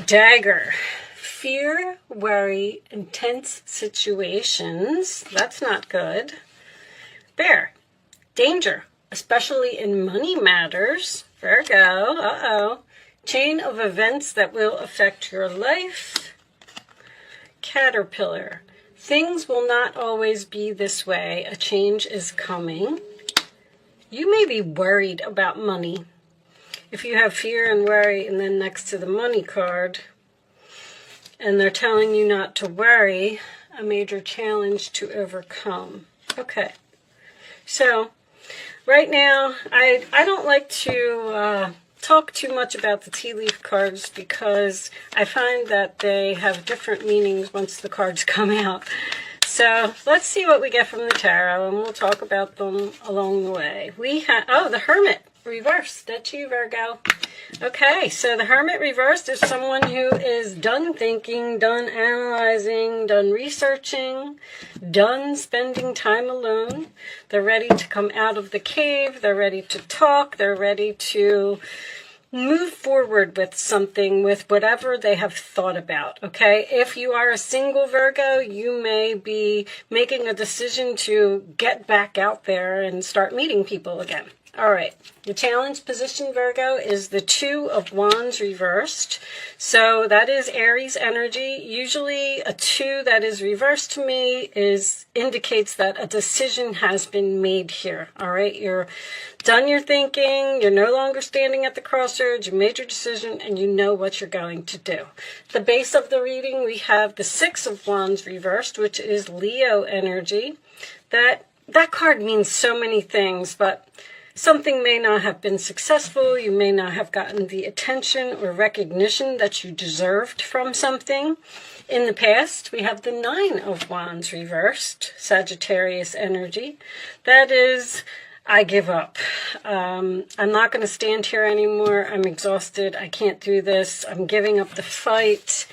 Dagger. Fear, worry, intense situations. That's not good. Bear. Danger, especially in money matters. Virgo. Uh-oh. Chain of events that will affect your life. Caterpillar. Things will not always be this way. A change is coming. You may be worried about money. If you have fear and worry and then next to the money card, and they're telling you not to worry, a major challenge to overcome. Okay. So, right now, I don't like to talk too much about the tea leaf cards because I find that they have different meanings once the cards come out. So let's see what we get from the tarot, and we'll talk about them along the way. We have, oh, the Hermit reversed. That's you, Virgo. Okay, so the Hermit reversed is someone who is done thinking, done analyzing, done researching, done spending time alone. They're ready to come out of the cave. They're ready to talk. They're ready to move forward with something, with whatever they have thought about, okay? If you are a single Virgo, you may be making a decision to get back out there and start meeting people again. All right, the challenge position, Virgo, is the Two of Wands reversed. So that is Aries energy. Usually a 2 that is reversed to me indicates that a decision has been made here. All right, you're done your thinking. You're no longer standing at the crossroads. You made your decision and you know what you're going to do. The base of the reading, we have the Six of Wands reversed, which is Leo energy. That card means so many things, but something may not have been successful. You may not have gotten the attention or recognition that you deserved from something. In the past, we have the Nine of Wands reversed, Sagittarius energy. That is, I give up. I'm not going to stand here anymore. I'm exhausted. I can't do this. I'm giving up the fight.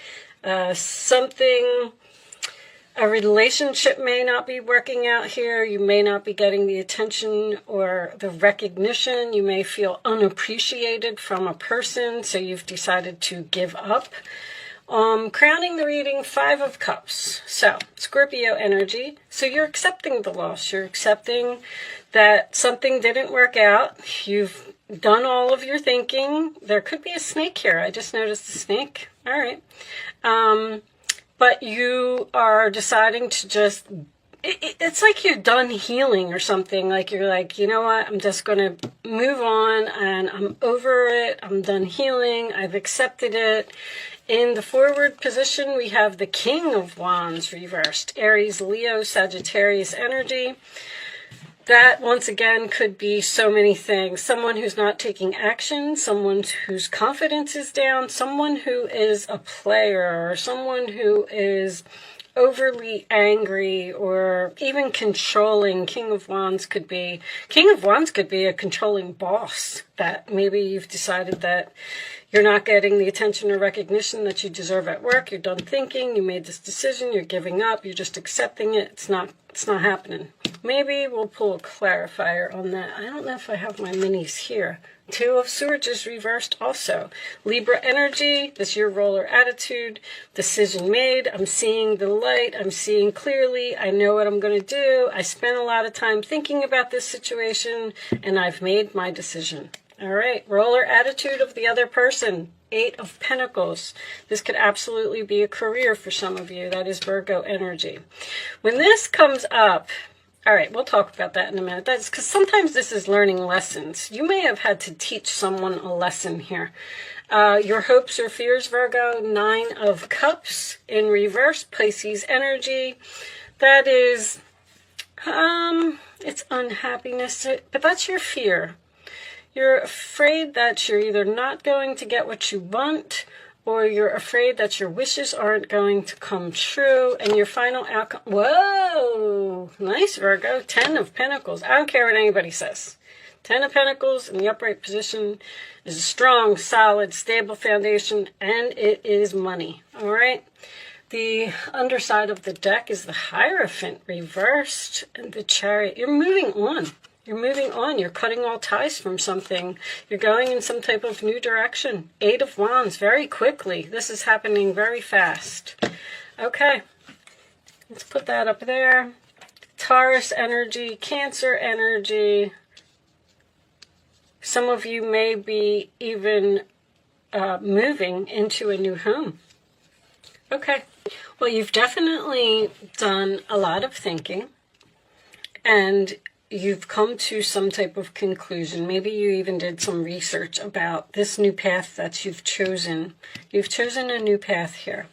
A relationship may not be working out here. You may not be getting the attention or the recognition. You may feel unappreciated from a person, so you've decided to give up. Crowning the reading, Five of Cups. So, Scorpio energy. So you're accepting the loss. You're accepting that something didn't work out. You've done all of your thinking. There could be a snake here. I just noticed a snake. All right. But you are deciding to just, it's like you're done healing or something. Like you're like, you know what, I'm just going to move on and I'm over it. I'm done healing. I've accepted it. In the forward position, we have the King of Wands reversed. Aries, Leo, Sagittarius energy. That, once again, could be so many things. Someone who's not taking action, someone whose confidence is down, someone who is a player, or someone who is overly angry or even controlling. King of Wands could be a controlling boss that maybe you've decided that you're not getting the attention or recognition that you deserve at work. You're done thinking. You made this decision. You're giving up. You're just accepting it. It's not happening. Maybe we'll pull a clarifier on that. I don't know if I have my minis here. Two of Swords is reversed also. Libra energy, this is your roller attitude. Decision made. I'm seeing the light. I'm seeing clearly. I know what I'm going to do. I spent a lot of time thinking about this situation, and I've made my decision. All right, roller attitude of the other person. Eight of Pentacles. This could absolutely be a career for some of you. That is Virgo energy. When this comes up, all right, we'll talk about that in a minute. That's because sometimes this is learning lessons. You may have had to teach someone a lesson here. Your hopes or fears, Virgo. Nine of Cups in reverse, Pisces energy. That is, it's unhappiness, but that's your fear. You're afraid that you're either not going to get what you want, or you're afraid that your wishes aren't going to come true, and your final outcome... Whoa! Nice, Virgo. 10 of Pentacles. I don't care what anybody says. 10 of Pentacles in the upright position is a strong, solid, stable foundation, and it is money. All right? The underside of the deck is the Hierophant reversed, and the Chariot. You're moving on. You're moving on. You're cutting all ties from something. You're going in some type of new direction. 8 of Wands, very quickly. This is happening very fast. Okay, let's put that up there. Taurus energy, Cancer energy. Some of you may be even moving into a new home. Okay, well, you've definitely done a lot of thinking, and you've come to some type of conclusion. Maybe you even did some research about this new path that you've chosen. You've chosen a new path here.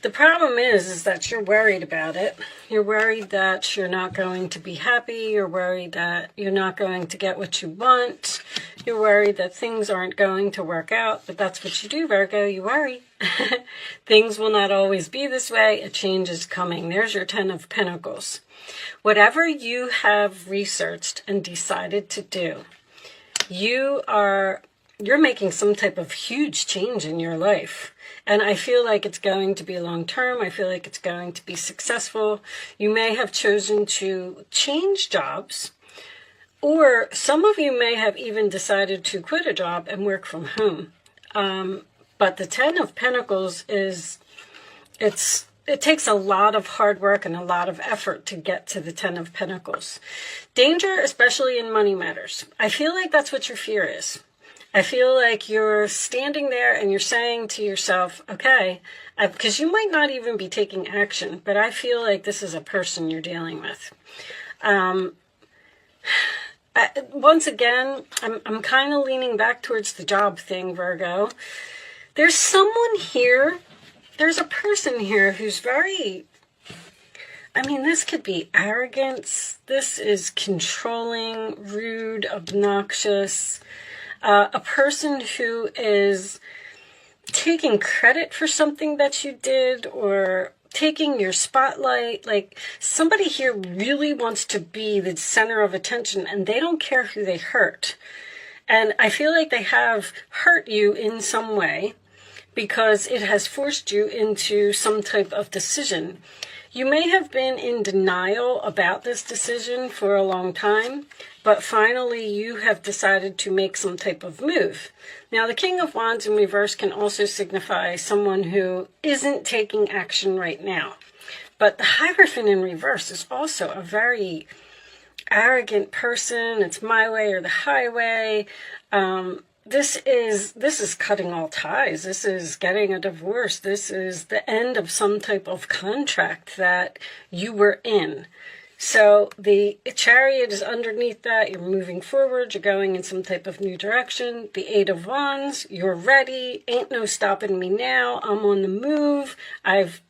The problem is that you're worried about it. You're worried that you're not going to be happy. You're worried that you're not going to get what you want. You're worried that things aren't going to work out. But that's what you do, Virgo. You worry. Things will not always be this way. A change is coming. There's your 10 of Pentacles. Whatever you have researched and decided to do, you're making some type of huge change in your life. And I feel like it's going to be long-term. I feel like it's going to be successful. You may have chosen to change jobs, or some of you may have even decided to quit a job and work from home. But the 10 of Pentacles it takes a lot of hard work and a lot of effort to get to the 10 of Pentacles. Danger, especially in money matters. I feel like that's what your fear is. I feel like you're standing there and you're saying to yourself, okay, because you might not even be taking action, but I feel like this is a person you're dealing with. Once again, I'm kind of leaning back towards the job thing, Virgo. There's someone here, there's a person here who's very, this could be arrogance. This is controlling, rude, obnoxious. A person who is taking credit for something that you did, or taking your spotlight. Like, somebody here really wants to be the center of attention, and they don't care who they hurt. And I feel like they have hurt you in some way because it has forced you into some type of decision. You may have been in denial about this decision for a long time, but finally you have decided to make some type of move. Now, the King of Wands in reverse can also signify someone who isn't taking action right now. But the Hierophant in reverse is also a very arrogant person. It's my way or the highway. This is cutting all ties. This is getting a divorce. This is the end of some type of contract that you were in. So the Chariot is underneath that. You're moving forward. You're going in some type of new direction. The 8 of Wands, you're ready. Ain't no stopping me now. I'm on the move. I've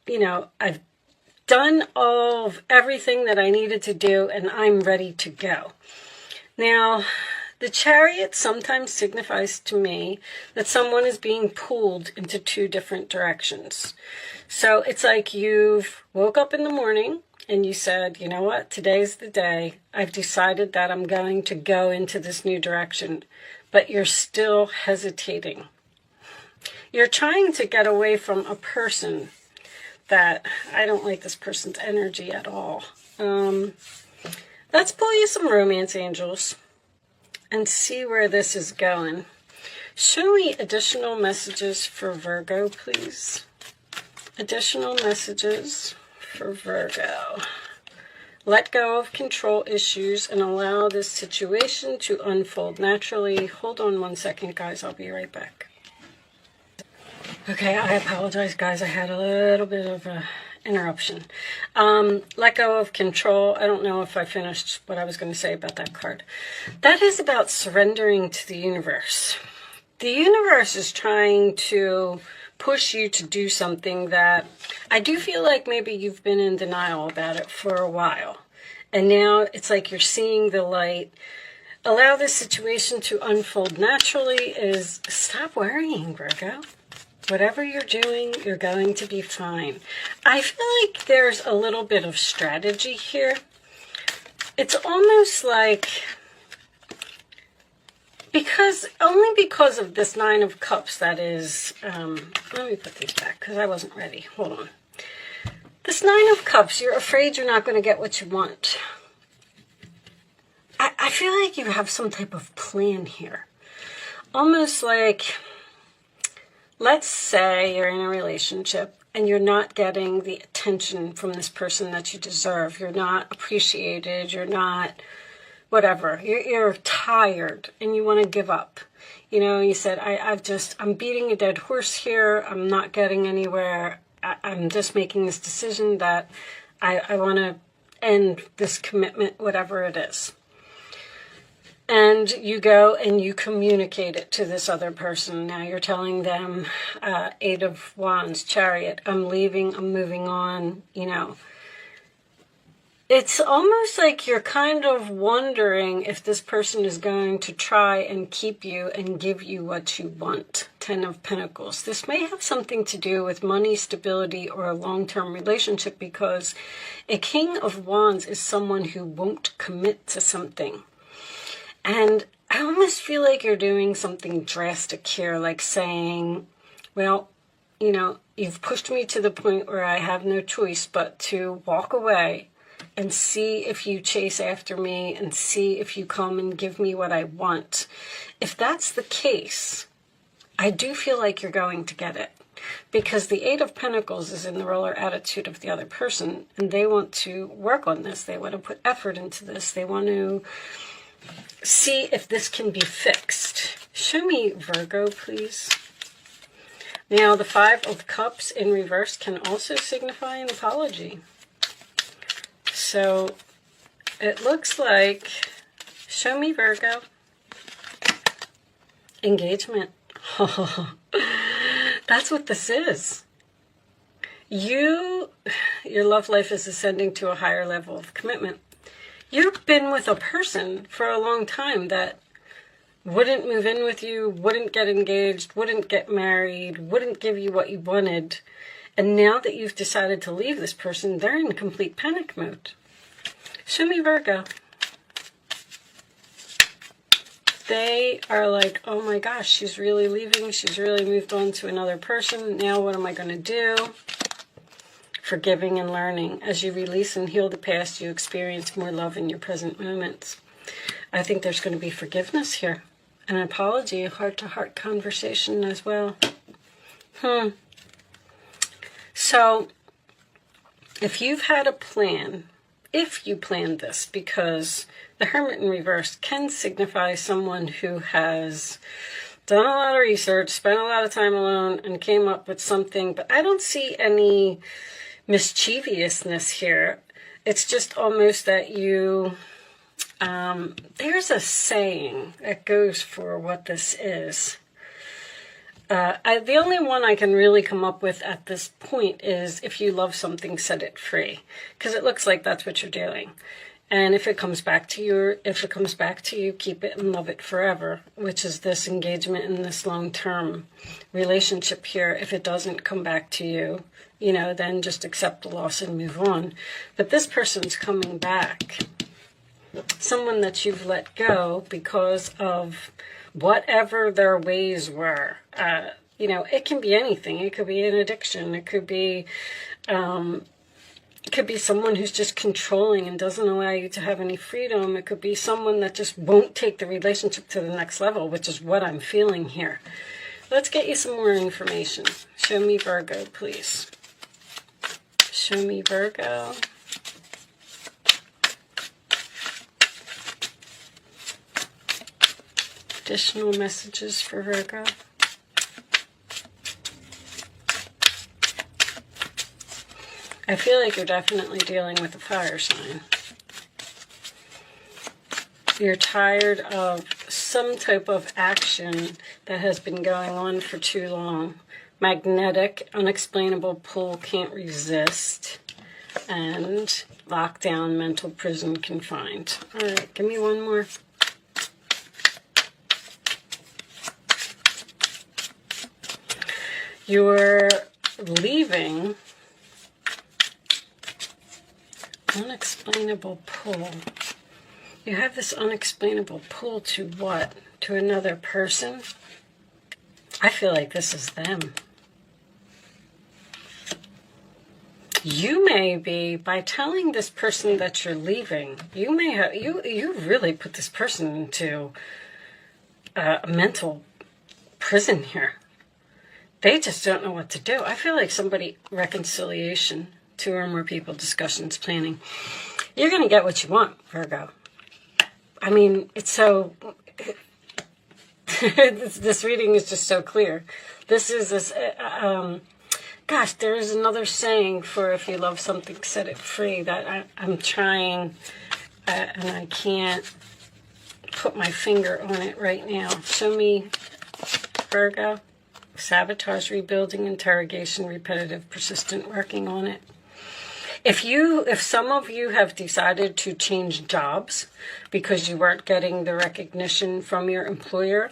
done all of everything that I needed to do, and I'm ready to go. Now, the Chariot sometimes signifies to me that someone is being pulled into 2 different directions. So it's like you've woke up in the morning and you said, you know what, today's the day. I've decided that I'm going to go into this new direction, but you're still hesitating. You're trying to get away from a person that I don't like this person's energy at all. Let's pull you some romance angels and see where this is going. Show me additional messages for Virgo, please. Additional messages for Virgo. Let go of control issues and allow this situation to unfold naturally. Hold on one second, guys. I'll be right back. Okay, I apologize, guys. I had a little bit of a interruption. Let go of control. I don't know if I finished what I was going to say about that card. That is about surrendering to the universe. The universe is trying to push you to do something that I do feel like maybe you've been in denial about it for a while. And now it's like you're seeing the light. Allow this situation to unfold naturally is stop worrying, Virgo. Whatever you're doing, you're going to be fine. I feel like there's a little bit of strategy here. It's almost like, only because of this 9 of Cups that is, let me put these back because I wasn't ready. Hold on. This 9 of Cups, you're afraid you're not going to get what you want. I feel like you have some type of plan here. Almost like, let's say you're in a relationship and you're not getting the attention from this person that you deserve. You're not appreciated. You're not whatever. You're tired and you want to give up. You know, you said, I'm beating a dead horse here. I'm not getting anywhere. I'm just making this decision that I want to end this commitment, whatever it is. And you go and you communicate it to this other person. Now you're telling them, Eight of Wands, Chariot, I'm leaving, I'm moving on, you know. It's almost like you're kind of wondering if this person is going to try and keep you and give you what you want. Ten of Pentacles. This may have something to do with money, stability, or a long-term relationship, because a King of Wands is someone who won't commit to something. And I almost feel like you're doing something drastic here, like saying, well, you know, you've pushed me to the point where I have no choice but to walk away and see if you chase after me and see if you come and give me what I want. If that's the case, I do feel like you're going to get it, because the Eight of Pentacles is in the roller attitude of the other person, and they want to work on this. They want to put effort into this. They want to see if this can be fixed. Show me Virgo, please. Now, the Five of Cups in reverse can also signify an apology. So it looks like, show me Virgo. Engagement. That's what this is. Your love life is ascending to a higher level of commitment. You've been with a person for a long time that wouldn't move in with you, wouldn't get engaged, wouldn't get married, wouldn't give you what you wanted. And now that you've decided to leave this person, they're in complete panic mode. Show me Virgo. They are like, oh my gosh, she's really leaving. She's really moved on to another person. Now what am I going to do? Forgiving and learning. As you release and heal the past, you experience more love in your present moments. I think there's going to be forgiveness here. An apology, a heart-to-heart conversation as well. So, if you've had a plan, if you planned this, because the Hermit in reverse can signify someone who has done a lot of research, spent a lot of time alone, and came up with something, but I don't see any mischievousness here. It's just almost that you, there's a saying that goes for what this is. The only one I can really come up with at this point is, if you love something, set it free. Because it looks like that's what you're doing. And if it comes back to you, keep it and love it forever, which is this engagement in this long-term relationship here. If it doesn't come back to you, you know, then just accept the loss and move on. But this person's coming back. Someone that you've let go because of whatever their ways were. You know, it can be anything. It could be an addiction. It could be someone who's just controlling and doesn't allow you to have any freedom. It could be someone that just won't take the relationship to the next level, which is what I'm feeling here. Let's get you some more information. Show me Virgo, please. Show me Virgo. Additional messages for Virgo. I feel like you're definitely dealing with a fire sign. You're tired of some type of action that has been going on for too long. Magnetic, unexplainable pull, can't resist. And lockdown, mental prison, confined. All right, give me one more. You're leaving. Unexplainable pull. You have this unexplainable pull to what? To another person? I feel like this is them. You may be, by telling this person that you're leaving, you may have, you really put this person into a mental prison here. They just don't know what to do. I feel like somebody, reconciliation, 2 or more people, discussions, planning. You're going to get what you want, Virgo. I mean, it's so, this reading is just so clear. This is this, gosh, there is another saying for if you love something, set it free, that I'm trying, and I can't put my finger on it right now. Show me, Virgo. Sabotage, rebuilding, interrogation, repetitive, persistent, working on it. If some of you have decided to change jobs because you weren't getting the recognition from your employer,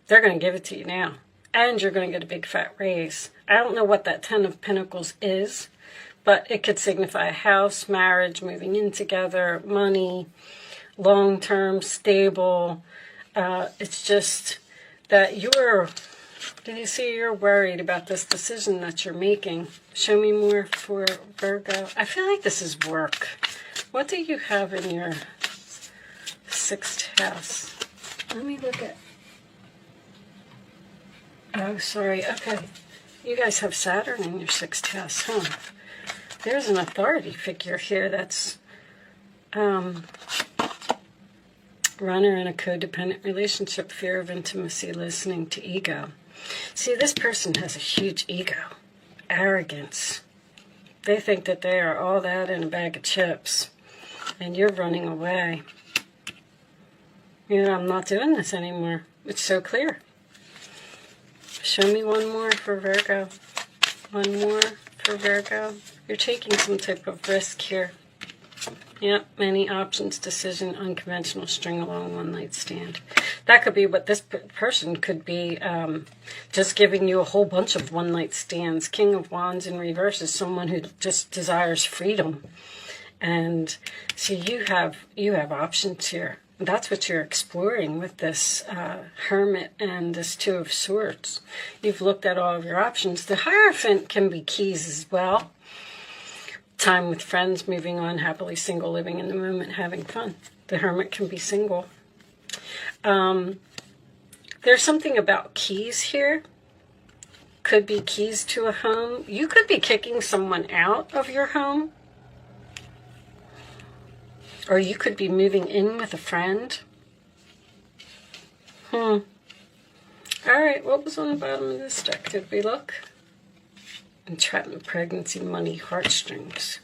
they're going to give it to you now. And you're going to get a big fat raise. I don't know what that 10 of Pentacles is, but it could signify a house, marriage, moving in together, money, long-term, stable. It's just that you're worried about this decision that you're making. Show me more for Virgo. I feel like this is work. What do you have in your 6th house? Let me look at... Oh, sorry. Okay. You guys have Saturn in your 6th house, huh? There's an authority figure here that's runner in a codependent relationship, fear of intimacy, listening to ego. See, this person has a huge ego, arrogance. They think that they are all that in a bag of chips, and you're running away. You know, I'm not doing this anymore. It's so clear. Show me one more for Virgo. One more for Virgo. You're taking some type of risk here. Yep, many options, decision, unconventional, string along, one night stand. That could be what this person could be, just giving you a whole bunch of one night stands. King of Wands in reverse is someone who just desires freedom. And so you have options here. That's what you're exploring with this Hermit and this 2 of Swords. You've looked at all of your options. The Hierophant can be keys as well. Time with friends, moving on, happily single, living in the moment, having fun. The Hermit can be single. There's something about keys here. Could be keys to a home. You could be kicking someone out of your home. Or you could be moving in with a friend. All right, what was on the bottom of this deck? Did we look? Entrapment, pregnancy, money, heartstrings.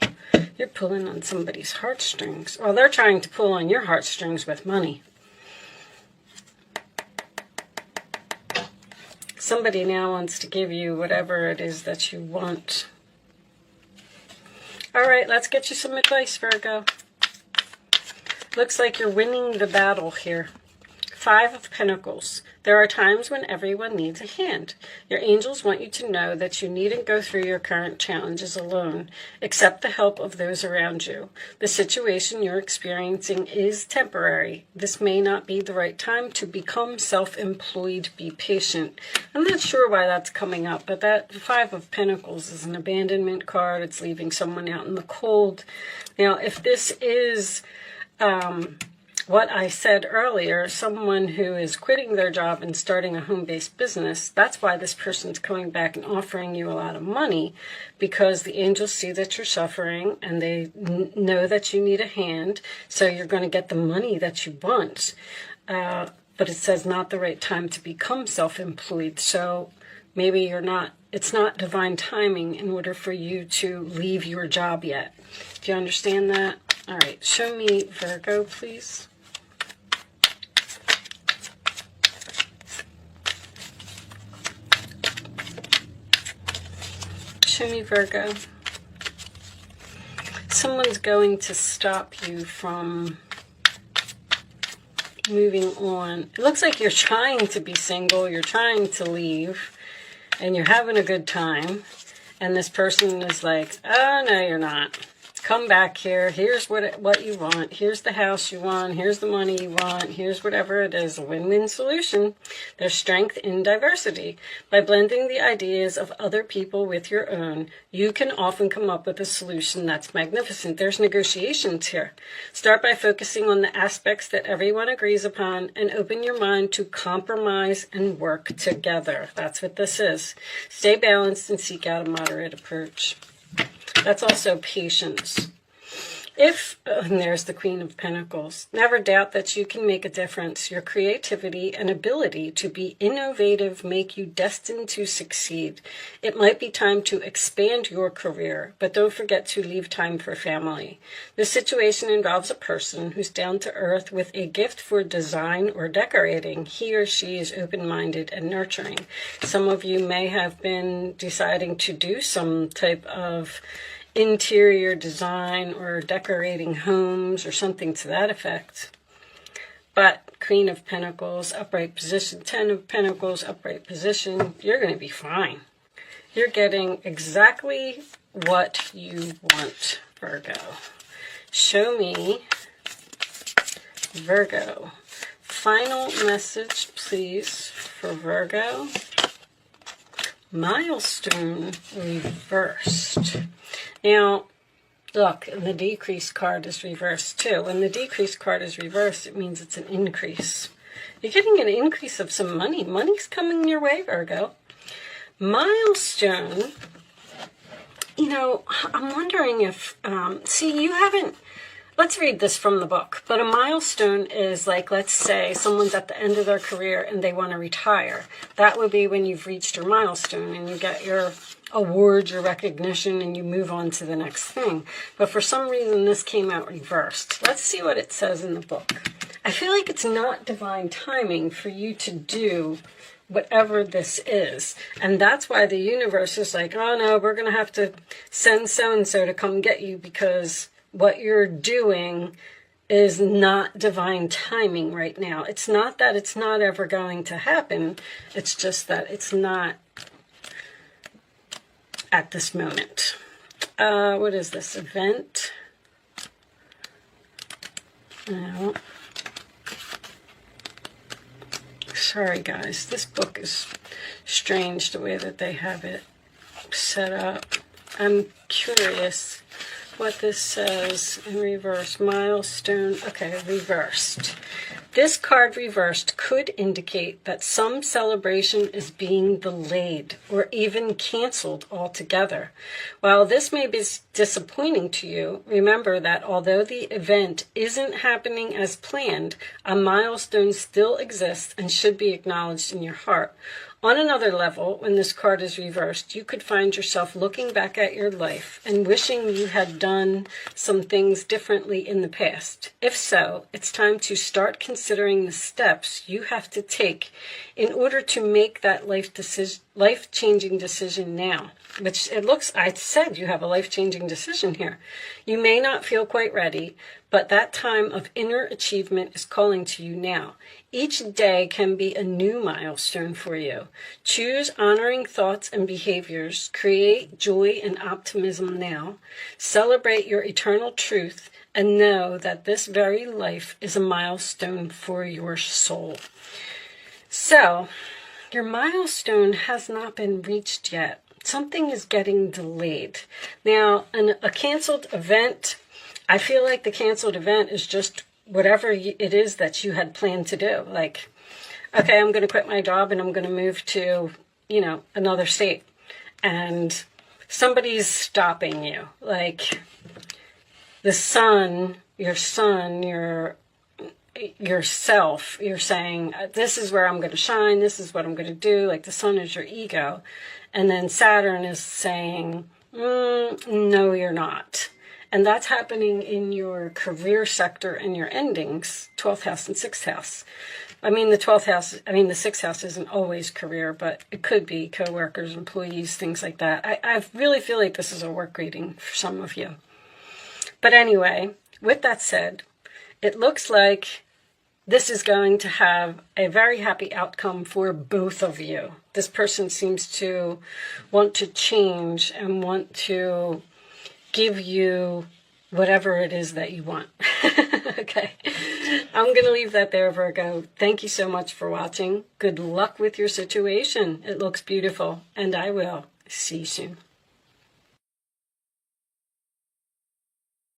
You're pulling on somebody's heartstrings. Well, they're trying to pull on your heartstrings with money. Somebody now wants to give you whatever it is that you want. All right, let's get you some advice, Virgo. Looks like you're winning the battle here. 5 of Pentacles. There are times when everyone needs a hand. Your angels want you to know that you needn't go through your current challenges alone. Accept the help of those around you. The situation you're experiencing is temporary. This may not be the right time to become self-employed. Be patient. I'm not sure why that's coming up, but that 5 of Pentacles is an abandonment card. It's leaving someone out in the cold. Now, if this is... what I said earlier, someone who is quitting their job and starting a home-based business, that's why this person's coming back and offering you a lot of money, because the angels see that you're suffering and they know that you need a hand, so you're going to get the money that you want. But it says not the right time to become self-employed, so maybe it's not divine timing in order for you to leave your job yet. Do you understand that? All right, show me Virgo, please. Show me Virgo. Someone's going to stop you from moving on. It looks like you're trying to be single, you're trying to leave, and you're having a good time. And this person is like, oh, no, you're not. Come back here. Here's what you want. Here's the house you want. Here's the money you want. Here's whatever it is. A win-win solution. There's strength in diversity. By blending the ideas of other people with your own, you can often come up with a solution that's magnificent. There's negotiations here. Start by focusing on the aspects that everyone agrees upon and open your mind to compromise and work together. That's what this is. Stay balanced and seek out a moderate approach. That's also patience. And there's the Queen of Pentacles. Never doubt that you can make a difference. Your creativity and ability to be innovative make you destined to succeed. It might be time to expand your career, but don't forget to leave time for family. This situation involves a person who's down to earth with a gift for design or decorating. He or she is open-minded and nurturing. Some of you may have been deciding to do some type of interior design or decorating homes or something to that effect. But Queen of Pentacles, upright position, 10 of Pentacles, upright position, you're going to be fine. You're getting exactly what you want, Virgo. Show me, Virgo. Final message, please, for Virgo. Milestone reversed. Now, look, and the decrease card is reversed too. When the decrease card is reversed, it means it's an increase. You're getting an increase of some money. Money's coming your way, Virgo. Milestone, you know, I'm wondering if, see, you haven't, let's read this from the book. But a milestone is like, let's say someone's at the end of their career and they want to retire. That would be when you've reached your milestone and you get your awards, your recognition, and you move on to the next thing. But for some reason, this came out reversed. Let's see what it says in the book. I feel like it's not divine timing for you to do whatever this is. And that's why the universe is like, oh no, we're going to have to send so-and-so to come get you because what you're doing is not divine timing right now. It's not that it's not ever going to happen. It's just that it's not at this moment. What is this? Event? No. Sorry, guys. This book is strange the way that they have it set up. I'm curious what this says in reverse. Milestone. Okay, reversed. This card reversed could indicate that some celebration is being delayed or even canceled altogether. While this may be disappointing to you, remember that although the event isn't happening as planned, a milestone still exists and should be acknowledged in your heart. On another level, when this card is reversed, you could find yourself looking back at your life and wishing you had done some things differently in the past. If so, it's time to start considering the steps you have to take in order to make that life-changing decision now. Which it looks, I said you have a life-changing decision here. You may not feel quite ready, but that time of inner achievement is calling to you now. Each day can be a new milestone for you. Choose honoring thoughts and behaviors. Create joy and optimism now. Celebrate your eternal truth and know that this very life is a milestone for your soul. So, your milestone has not been reached yet. Something is getting delayed. Now, a canceled event, I feel like the canceled event is just whatever it is that you had planned to do. Like, okay, I'm going to quit my job and I'm going to move to, you know, another state. And somebody's stopping you. Like, the sun, yourself, you're saying, this is where I'm going to shine. This is what I'm going to do. Like, the sun is your ego. And then Saturn is saying, no, you're not. And that's happening in your career sector and your endings, 12th house and 6th house. I mean, the 6th house isn't always career, but it could be coworkers, employees, things like that. I really feel like this is a work reading for some of you. But anyway, with that said, it looks like this is going to have a very happy outcome for both of you. This person seems to want to change and want to give you whatever it is that you want. Okay. I'm going to leave that there, Virgo. Thank you so much for watching. Good luck with your situation. It looks beautiful, and I will see you soon.